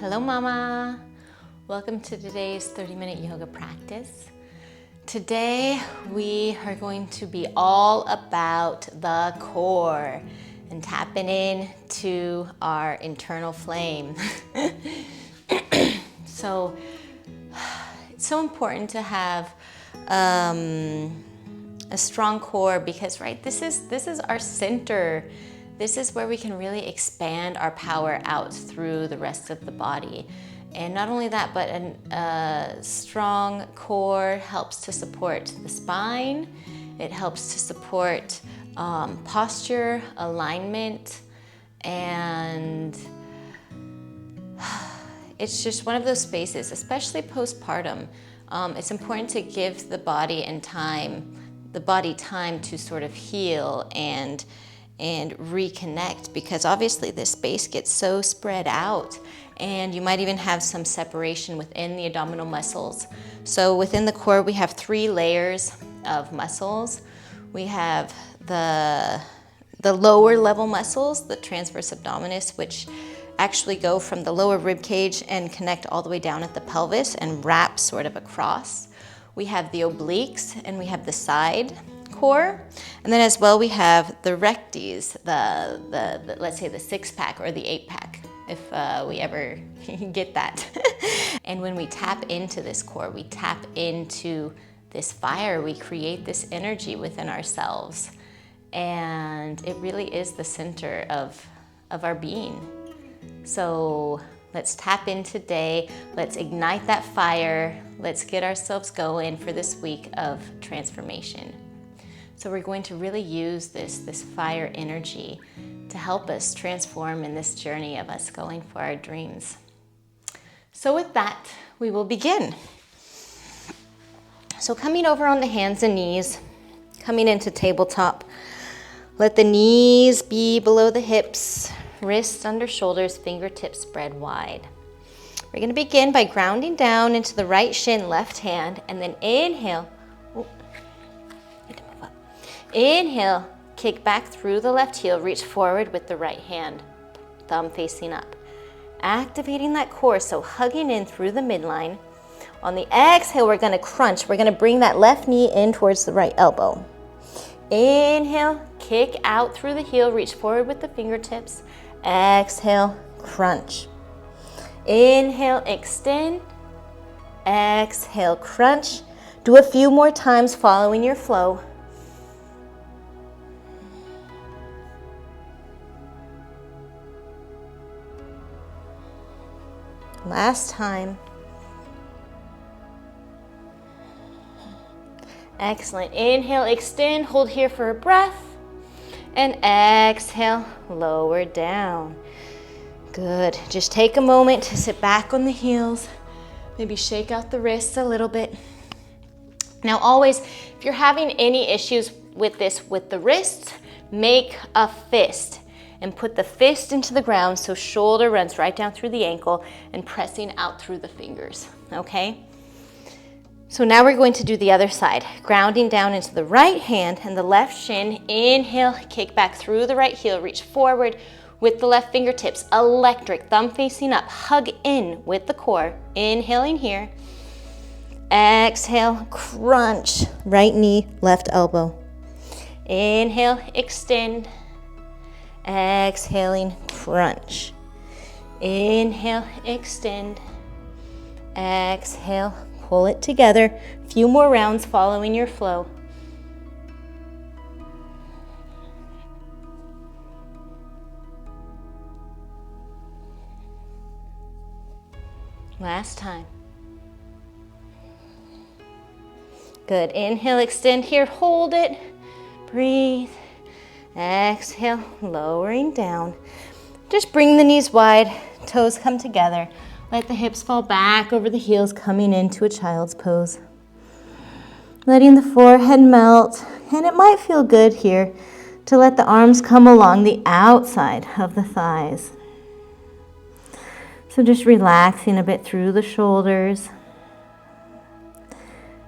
Hello Mama! Welcome to today's 30-minute yoga practice. Today we are going to be all about the core and tapping in to our internal flame. So it's so important to have a strong core because, right, this is our center. This is where we can really expand our power out through the rest of the body. And not only that, but a strong core helps to support the spine. It helps to support posture, alignment, and it's just one of those spaces, especially postpartum. It's important to give the body time to sort of heal and reconnect, because obviously this space gets so spread out and you might even have some separation within the abdominal muscles. So within the core we have 3 layers of muscles. We have the lower level muscles, the transverse abdominis, which actually go from the lower rib cage and connect all the way down at the pelvis and wrap sort of across. We have the obliques and we have the side core, and then as well we have the rectes, the let's say the 6-pack or the 8-pack, if we ever get that. And when we tap into this core, we tap into this fire, we create this energy within ourselves, and it really is the center of our being. So let's tap in today, let's ignite that fire, let's get ourselves going for this week of transformation. So we're going to really use this fire energy to help us transform in this journey of us going for our dreams. So with that, we will begin. So coming over on the hands and knees, coming into tabletop, let the knees be below the hips, wrists under shoulders, fingertips spread wide. We're going to begin by grounding down into the right shin, left hand, and then inhale. Inhale, kick back through the left heel, reach forward with the right hand, thumb facing up. Activating that core, so hugging in through the midline. On the exhale, we're going to crunch. We're going to bring that left knee in towards the right elbow. Inhale, kick out through the heel, reach forward with the fingertips. Exhale, crunch. Inhale, extend. Exhale, crunch. Do a few more times following your flow. Last time. Excellent. Inhale, extend, hold here for a breath. And exhale, lower down. Good. Just take a moment to sit back on the heels. Maybe shake out the wrists a little bit. Now always, if you're having any issues with this, with the wrists, make a fist. And put the fist into the ground so shoulder runs right down through the ankle and pressing out through the fingers, okay? So now we're going to do the other side, grounding down into the right hand and the left shin. Inhale, kick back through the right heel, reach forward with the left fingertips, electric, thumb facing up, hug in with the core. Inhaling here. Exhale, crunch, right knee, left elbow. Inhale, extend. Exhaling, crunch. Inhale, extend. Exhale, pull it together. A few more rounds following your flow. Last time. Good. Inhale, extend here. Hold it. Breathe. Exhale, lowering down. Just bring the knees wide, toes come together. Let the hips fall back over the heels, coming into a child's pose. Letting the forehead melt, and it might feel good here to let the arms come along the outside of the thighs. So just relaxing a bit through the shoulders.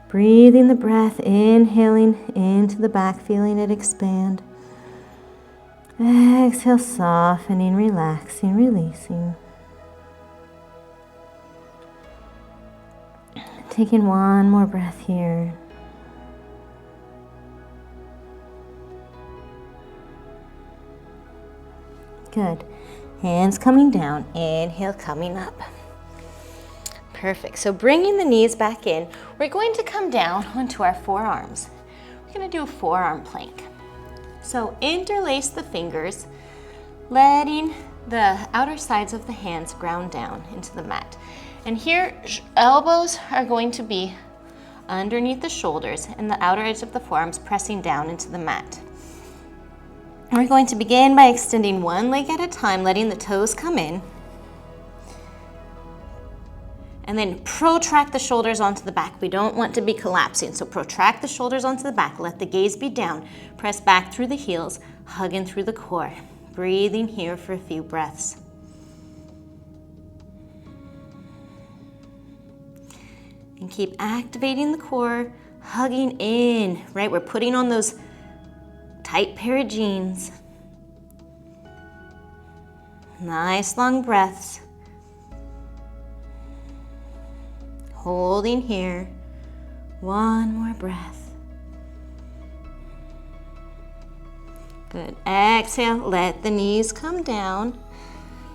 Breathing the breath, inhaling into the back, feeling it expand. Exhale, softening, relaxing, releasing. Taking one more breath here. Good. Hands coming down, inhale, coming up. Perfect. So bringing the knees back in, we're going to come down onto our forearms. We're going to do a forearm plank. So interlace the fingers, letting the outer sides of the hands ground down into the mat. And here, elbows are going to be underneath the shoulders and the outer edge of the forearms pressing down into the mat. We're going to begin by extending one leg at a time, letting the toes come in. And then protract the shoulders onto the back. We don't want to be collapsing, so protract the shoulders onto the back. Let the gaze be down. Press back through the heels, hugging through the core. Breathing here for a few breaths. And keep activating the core, hugging in, right? We're putting on those tight pair of jeans. Nice long breaths. Holding here. One more breath. Good. Exhale, let the knees come down.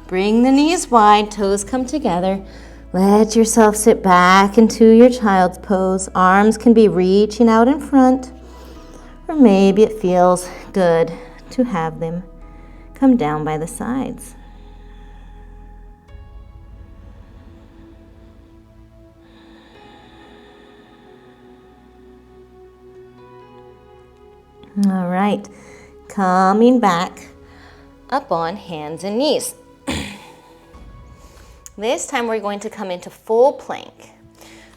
Bring the knees wide, toes come together. Let yourself sit back into your child's pose. Arms can be reaching out in front, or maybe it feels good to have them come down by the sides. All right, coming back up on hands and knees. This time we're going to come into full plank.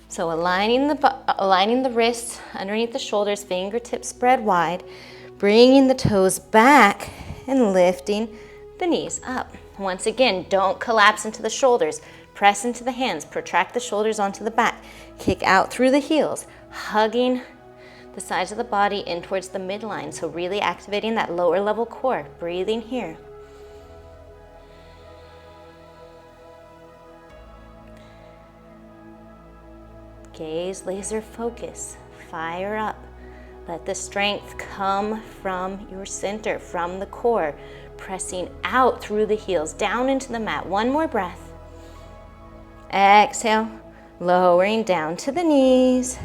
So aligning the wrists underneath the shoulders, fingertips spread wide, bringing the toes back and lifting the knees up. Once again, don't collapse into the shoulders. Press into the hands, protract the shoulders onto the back, kick out through the heels, hugging the sides of the body in towards the midline. So really activating that lower level core, breathing here. Gaze, laser focus, fire up. Let the strength come from your center, from the core, pressing out through the heels, down into the mat. One more breath. Exhale, lowering down to the knees.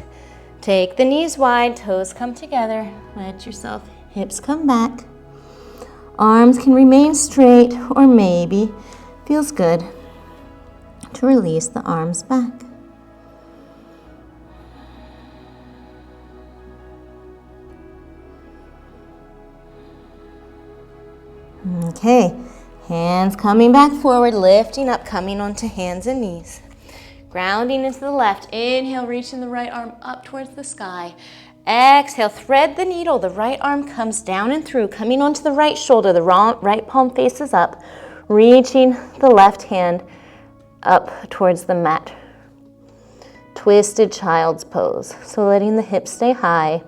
Take the knees wide, toes come together. Let yourself, hips come back. Arms can remain straight, or maybe feels good to release the arms back. Okay, hands coming back forward, lifting up, coming onto hands and knees. Grounding into the left. Inhale, reaching the right arm up towards the sky. Exhale, thread the needle. The right arm comes down and through, coming onto the right shoulder. The right palm faces up, reaching the left hand up towards the mat. Twisted child's pose. So letting the hips stay high.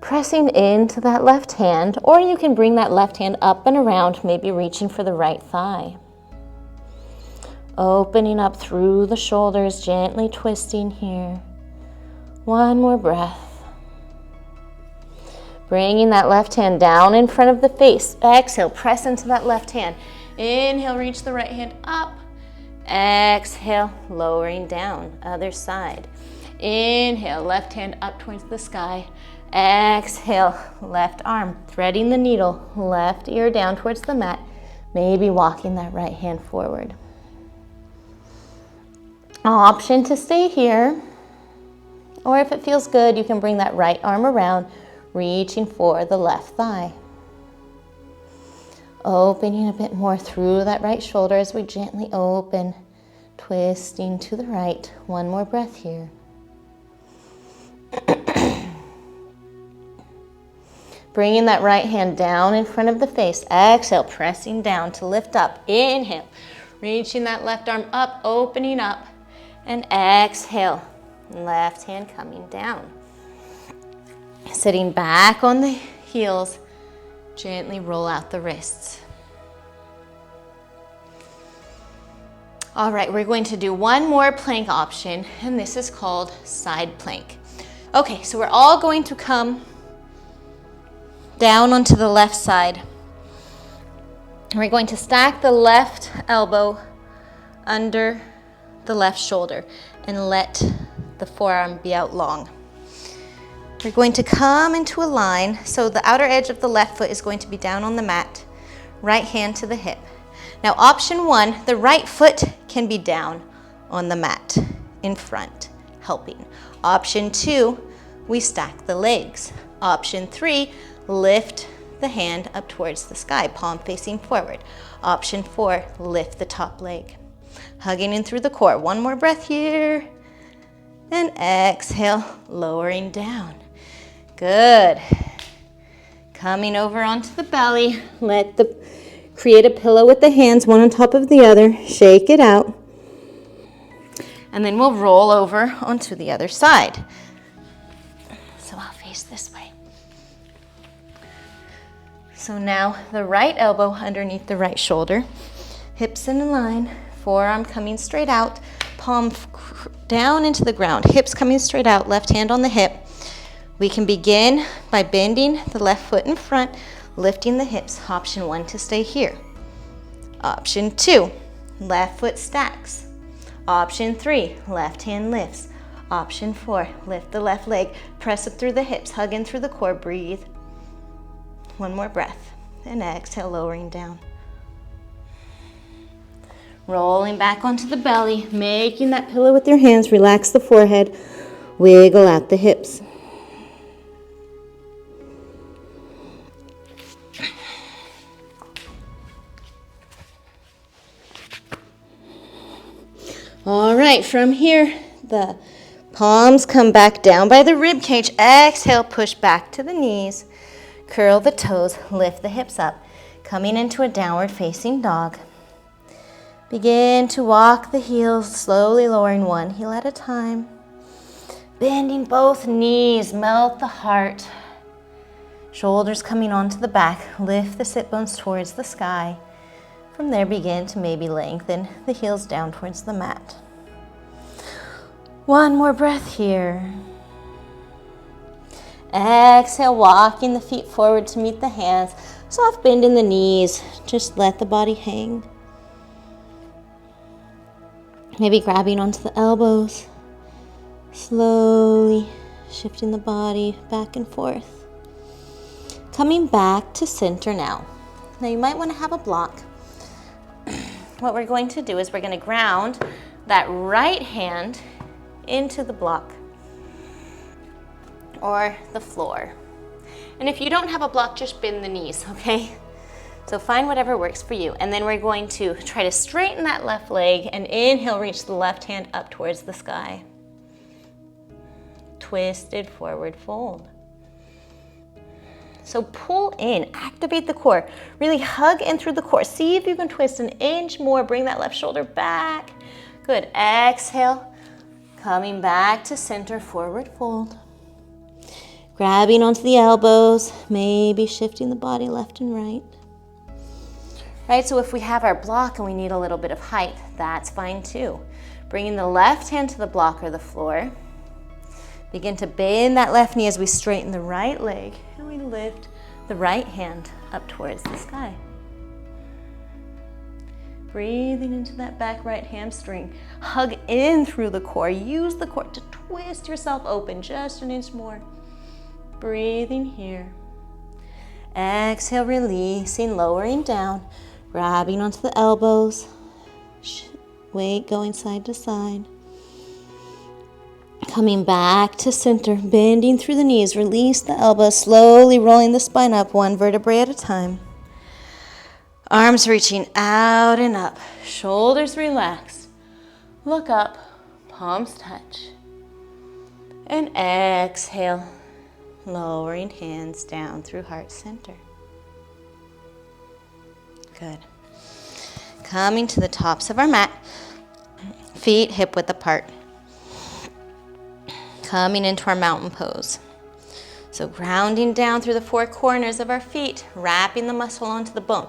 Pressing into that left hand, or you can bring that left hand up and around, maybe reaching for the right thigh. Opening up through the shoulders, gently twisting here. One more breath. Bringing that left hand down in front of the face. Exhale, press into that left hand. Inhale, reach the right hand up. Exhale, lowering down, other side. Inhale, left hand up towards the sky. Exhale, left arm, threading the needle, left ear down towards the mat, maybe walking that right hand forward. Option to stay here, or if it feels good, you can bring that right arm around, reaching for the left thigh. Opening a bit more through that right shoulder as we gently open, twisting to the right. One more breath here. Bringing that right hand down in front of the face. Exhale, pressing down to lift up. Inhale, reaching that left arm up, opening up. And exhale, left hand coming down. Sitting back on the heels, gently roll out the wrists. All right, we're going to do one more plank option, and this is called side plank. Okay, so we're all going to come down onto the left side. We're going to stack the left elbow under the left shoulder and let the forearm be out long. We're going to come into a line, so the outer edge of the left foot is going to be down on the mat, right hand to the hip. Now option 1, the right foot can be down on the mat in front, helping. Option 2, we stack the legs. Option 3, lift the hand up towards the sky, palm facing forward. Option 4, lift the top leg. Hugging in through the core. One more breath here. And exhale, lowering down. Good. Coming over onto the belly. Create a pillow with the hands, one on top of the other. Shake it out. And then we'll roll over onto the other side. So I'll face this way. So now the right elbow underneath the right shoulder. Hips in a line. Forearm coming straight out. Palm down into the ground. Hips coming straight out. Left hand on the hip. We can begin by bending the left foot in front, lifting the hips. Option 1 to stay here. Option 2, left foot stacks. Option 3, left hand lifts. Option 4, lift the left leg, press up through the hips, hug in through the core, breathe. One more breath, and exhale, lowering down. Rolling back onto the belly, making that pillow with your hands, relax the forehead, wiggle out the hips. All right, from here, the palms come back down by the rib cage. Exhale, push back to the knees. Curl the toes, lift the hips up. Coming into a downward facing dog. Begin to walk the heels, slowly lowering one heel at a time. Bending both knees, melt the heart. Shoulders coming onto the back, lift the sit bones towards the sky. From there, begin to maybe lengthen the heels down towards the mat. One more breath here. Exhale, walking the feet forward to meet the hands. Soft bend in the knees. Just let the body hang. Maybe grabbing onto the elbows. Slowly shifting the body back and forth. Coming back to center now. Now you might want to have a block. What we're going to do is we're going to ground that right hand into the block or the floor. And if you don't have a block, just bend the knees, okay? So find whatever works for you. And then we're going to try to straighten that left leg and inhale, reach the left hand up towards the sky. Twisted forward fold. So pull in, activate the core. Really hug in through the core. See if you can twist an inch more. Bring that left shoulder back. Good. Exhale. Coming back to center, forward fold. Grabbing onto the elbows. Maybe shifting the body left and right. Right, so if we have our block and we need a little bit of height, that's fine too. Bringing the left hand to the block or the floor. Begin to bend that left knee as we straighten the right leg and we lift the right hand up towards the sky. Breathing into that back right hamstring. Hug in through the core. Use the core to twist yourself open just an inch more. Breathing here. Exhale, releasing, lowering down, grabbing onto the elbows. Weight going side to side. Coming back to center, bending through the knees, release the elbows, slowly rolling the spine up, one vertebrae at a time. Arms reaching out and up, shoulders relaxed. Look up, palms touch. And exhale, lowering hands down through heart center. Good. Coming to the tops of our mat, feet hip width apart. Coming into our mountain pose. So grounding down through the four corners of our feet, wrapping the muscle onto the bone.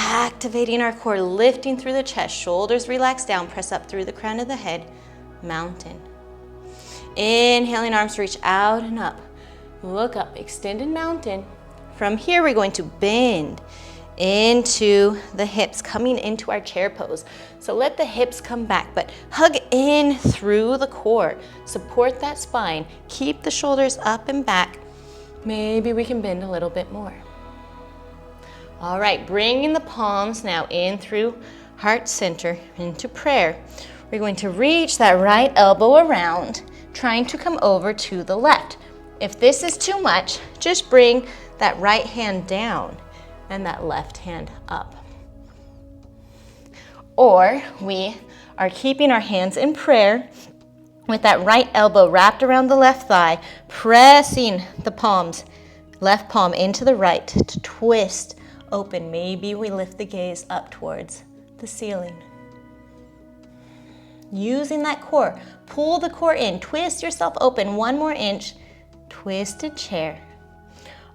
activating our core, lifting through the chest, shoulders relax down, press up through the crown of the head, mountain. Inhaling, arms reach out and up. Look up, extended mountain. From here, we're going to bend into the hips, coming into our chair pose. So let the hips come back, but hug in through the core. Support that spine. Keep the shoulders up and back. Maybe we can bend a little bit more. All right, bringing the palms now in through heart center into prayer. We're going to reach that right elbow around, trying to come over to the left. If this is too much, just bring that right hand down and that left hand up. Or we are keeping our hands in prayer with that right elbow wrapped around the left thigh, pressing the palms, left palm into the right to twist open. Maybe we lift the gaze up towards the ceiling. Using that core, pull the core in, twist yourself open 1 more inch, twisted chair.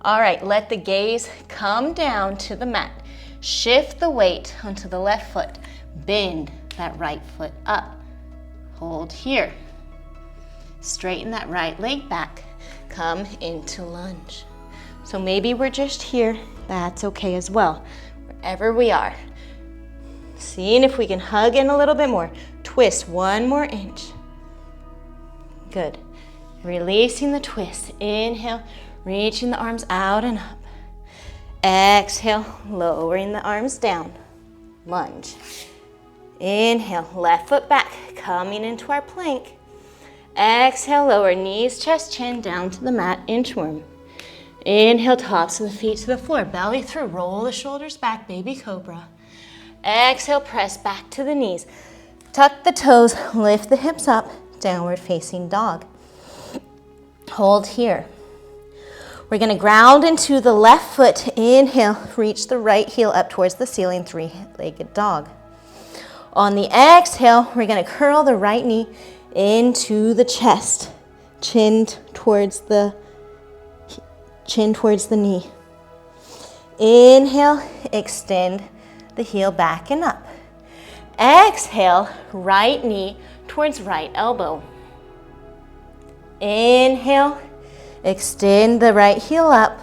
All right, let the gaze come down to the mat. Shift the weight onto the left foot. Bend that right foot up. Hold here. Straighten that right leg back. Come into lunge. So maybe we're just here. That's okay as well. Wherever we are. Seeing if we can hug in a little bit more. Twist 1 more inch. Good. Releasing the twist. Inhale, reaching the arms out and up. Exhale, lowering the arms down. Lunge. Inhale, left foot back, coming into our plank. Exhale, lower knees, chest, chin, down to the mat, inchworm. Inhale, tops of the feet to the floor, belly through, roll the shoulders back, baby cobra. Exhale, press back to the knees. Tuck the toes, lift the hips up, downward facing dog. Hold here. We're gonna ground into the left foot. Inhale, reach the right heel up towards the ceiling, 3-legged dog. On the exhale, we're gonna curl the right knee into the chest, chin towards the knee. Inhale, extend the heel back and up. Exhale, right knee towards right elbow. Inhale, extend the right heel up.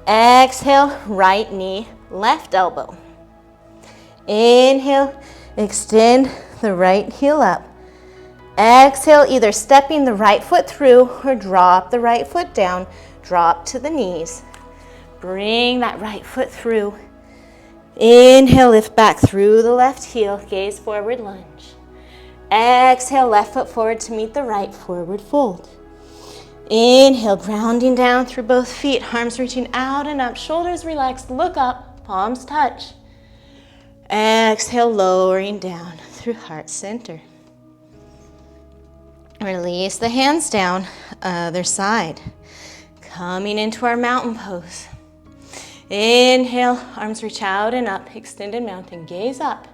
Exhale, right knee, left elbow. Inhale, extend the right heel up. Exhale, either stepping the right foot through or drop the right foot down. Drop to the knees. Bring that right foot through. Inhale, lift back through the left heel. Gaze forward, lunge. Exhale, left foot forward to meet the right, forward fold. Inhale, grounding down through both feet. Arms reaching out and up. Shoulders relaxed. Look up. Palms touch. Exhale, lowering down through heart center. Release the hands down, other side. Coming into our mountain pose. Inhale, arms reach out and up, extended mountain, gaze up.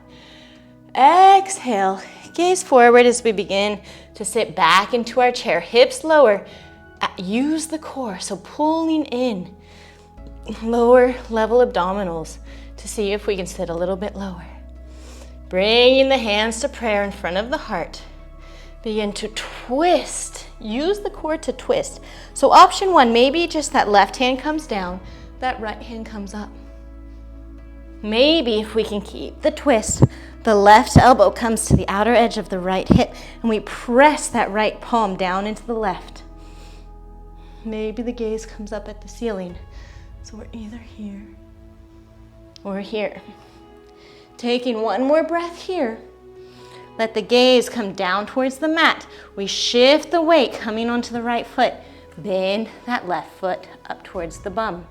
Exhale, gaze forward as we begin to sit back into our chair, hips lower. Use the core, so pulling in, lower level abdominals to see if we can sit a little bit lower. Bringing the hands to prayer in front of the heart. Begin to twist. Use the core to twist. So option 1, maybe just that left hand comes down, that right hand comes up. Maybe if we can keep the twist, the left elbow comes to the outer edge of the right hip and we press that right palm down into the left. Maybe the gaze comes up at the ceiling. So we're either here or here. Taking 1 more breath here. Let the gaze come down towards the mat. We shift the weight coming onto the right foot. Bend that left foot up towards the bum.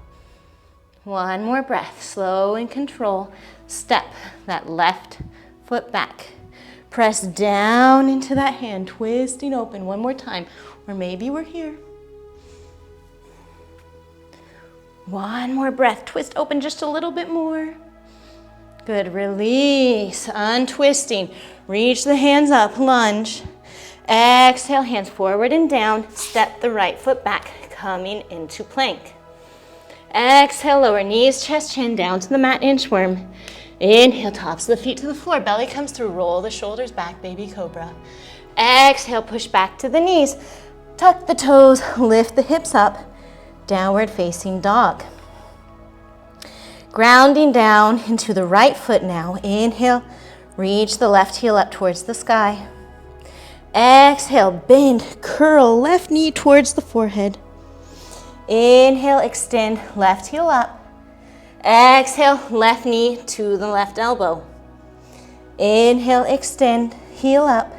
1 more breath, slow and control. Step that left foot back. Press down into that hand, twisting open 1 more time. Or maybe we're here. 1 more breath, twist open just a little bit more. Good, release, untwisting. Reach the hands up, lunge. Exhale, hands forward and down. Step the right foot back, coming into plank. Exhale, lower knees, chest, chin down to the mat, inchworm. Inhale, tops of the feet to the floor. Belly comes through, roll the shoulders back, baby cobra. Exhale, push back to the knees. Tuck the toes, lift the hips up. Downward facing dog. Grounding down into the right foot now. Inhale, reach the left heel up towards the sky. Exhale, bend, curl, left knee towards the forehead. Inhale, extend, left heel up. Exhale, left knee to the left elbow. Inhale, extend, heel up.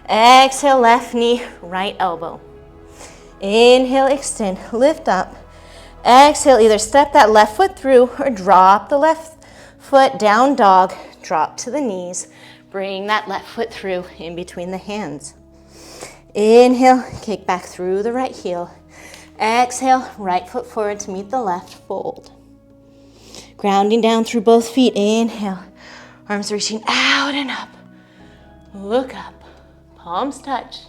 Exhale, left knee, right elbow. Inhale, extend, lift up. Exhale, either step that left foot through or drop the left foot, down dog, drop to the knees. Bring that left foot through in between the hands. Inhale, kick back through the right heel. Exhale, right foot forward to meet the left, fold. Grounding down through both feet, inhale. Arms reaching out and up. Look up, palms touch.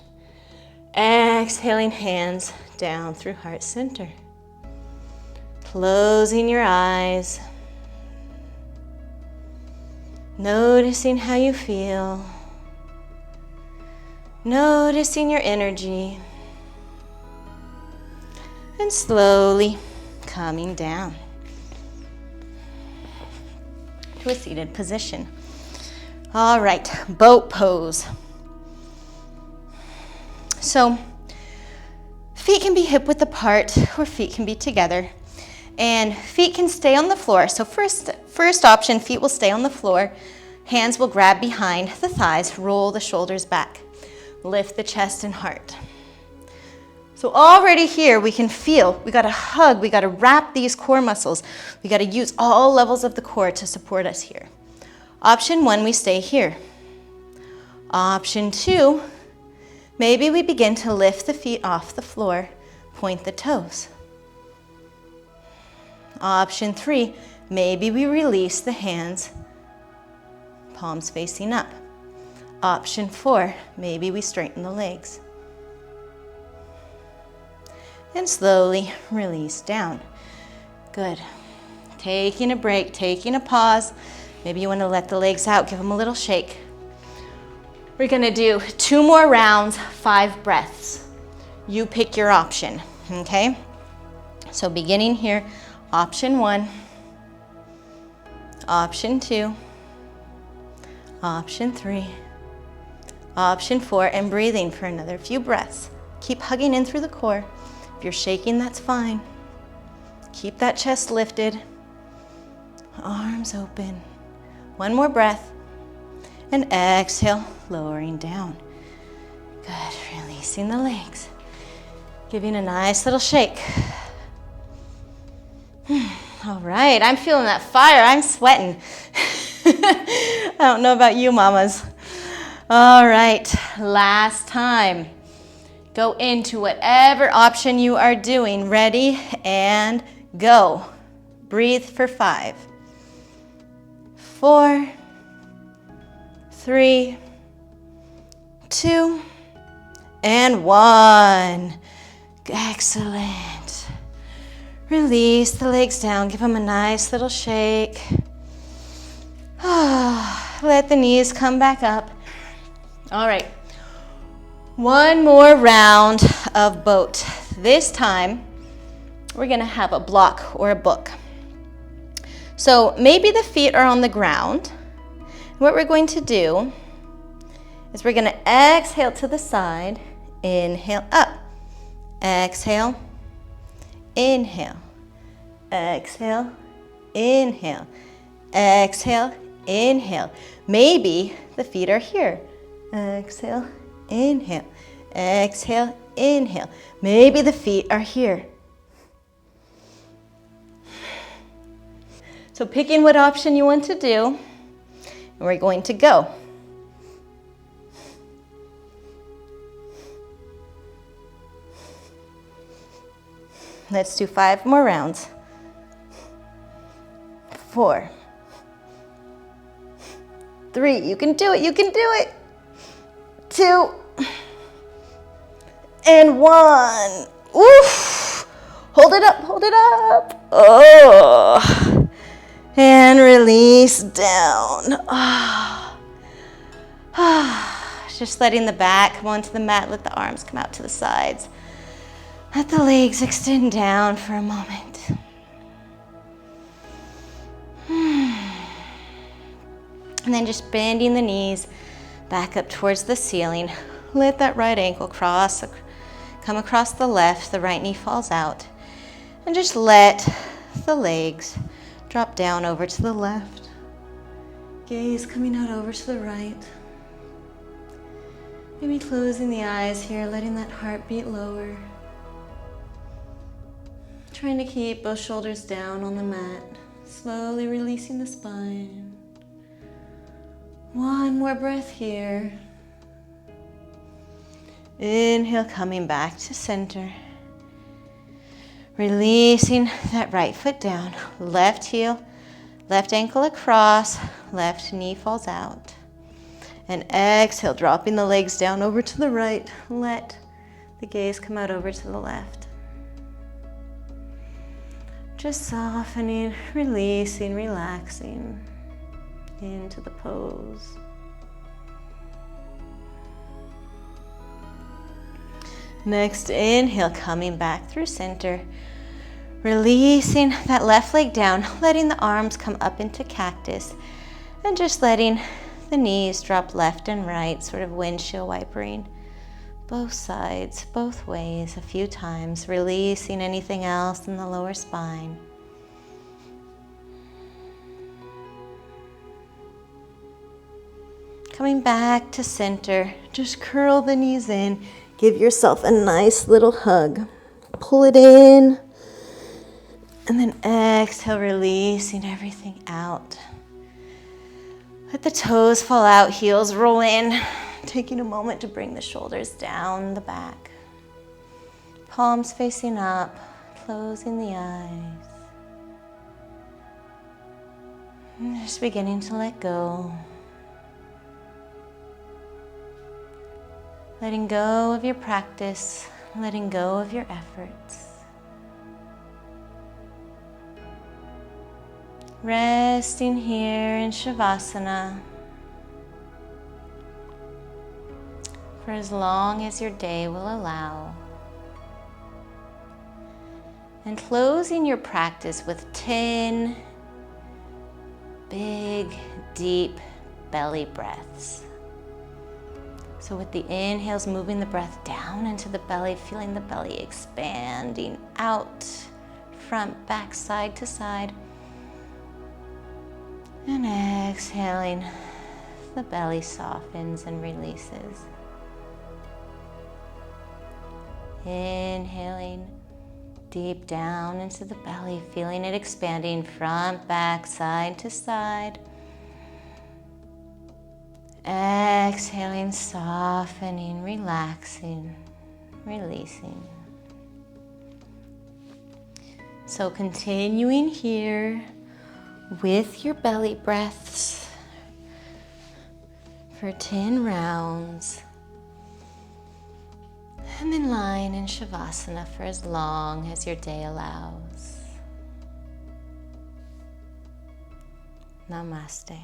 Exhaling, hands down through heart center. Closing your eyes. Noticing how you feel. Noticing your energy. And slowly coming down to a seated position. All right, boat pose. So feet can be hip width apart or feet can be together. And feet can stay on the floor. So first option, feet will stay on the floor. Hands will grab behind the thighs, roll the shoulders back. Lift the chest and heart. So already here we can feel, we gotta hug, we gotta wrap these core muscles. We gotta use all levels of the core to support us here. Option 1, we stay here. Option 2, maybe we begin to lift the feet off the floor, point the toes. Option 3, maybe we release the hands, palms facing up. Option 4, maybe we straighten the legs. And slowly release down. Good. Taking a break, taking a pause. Maybe you want to let the legs out, give them a little shake. We're gonna do 2 more rounds, 5 breaths. You pick your option, okay? So beginning here, option 1, option 2, option 3, option 4, and breathing for another few breaths. Keep hugging in through the core. If you're shaking, that's fine. Keep that chest lifted, arms open. 1 more breath, and exhale, lowering down. Good, releasing the legs. Giving a nice little shake. All right, I'm feeling that fire, I'm sweating. I don't know about you mamas. All right, last time. Go into whatever option you are doing. Ready and go. Breathe for 5, 4, 3, 2, and 1. Excellent. Release the legs down. Give them a nice little shake. Let the knees come back up. All right. 1 more round of boat. This time, we're gonna have a block or a book. So maybe the feet are on the ground. What we're going to do is we're gonna exhale to the side, inhale up, exhale, inhale, exhale, inhale, exhale, inhale. Maybe the feet are here. Exhale, inhale, exhale, inhale. Maybe the feet are here. So picking what option you want to do, and we're going to go. Let's do 5 more rounds. 4, 3, you can do it, you can do it. 2, and 1. Oof. Hold it up, hold it up. Oh. And release down. Oh. Just letting the back come onto the mat. Let the arms come out to the sides. Let the legs extend down for a moment. And then just bending the knees back up towards the ceiling. Let that right ankle come across the left. The right knee falls out. And just let the legs drop down over to the left. Gaze coming out over to the right. Maybe closing the eyes here, letting that heartbeat lower. Trying to keep both shoulders down on the mat. Slowly releasing the spine. One more breath here. Inhale, coming back to center. Releasing that right foot down. Left heel, left ankle across, left knee falls out. And exhale, dropping the legs down over to the right. Let the gaze come out over to the left. Just softening, releasing, relaxing into the pose. Next, inhale, coming back through center. Releasing that left leg down, letting the arms come up into cactus, and just letting the knees drop left and right, sort of windshield wipering both sides, both ways a few times, releasing anything else in the lower spine. Coming back to center, just curl the knees in. Give yourself a nice little hug. Pull it in. And then exhale, releasing everything out. Let the toes fall out, heels roll in. Taking a moment to bring the shoulders down the back. Palms facing up, closing the eyes. And just beginning to let go. Letting go of your practice, letting go of your efforts. Resting here in Shavasana for as long as your day will allow. And closing your practice with 10 big, deep belly breaths. So with the inhales, moving the breath down into the belly, feeling the belly expanding out, front, back, side to side. And exhaling, the belly softens and releases. Inhaling deep down into the belly, feeling it expanding, front, back, side to side. Exhaling, softening, relaxing, releasing. So continuing here with your belly breaths for 10 rounds. And then lying in Shavasana for as long as your day allows. Namaste.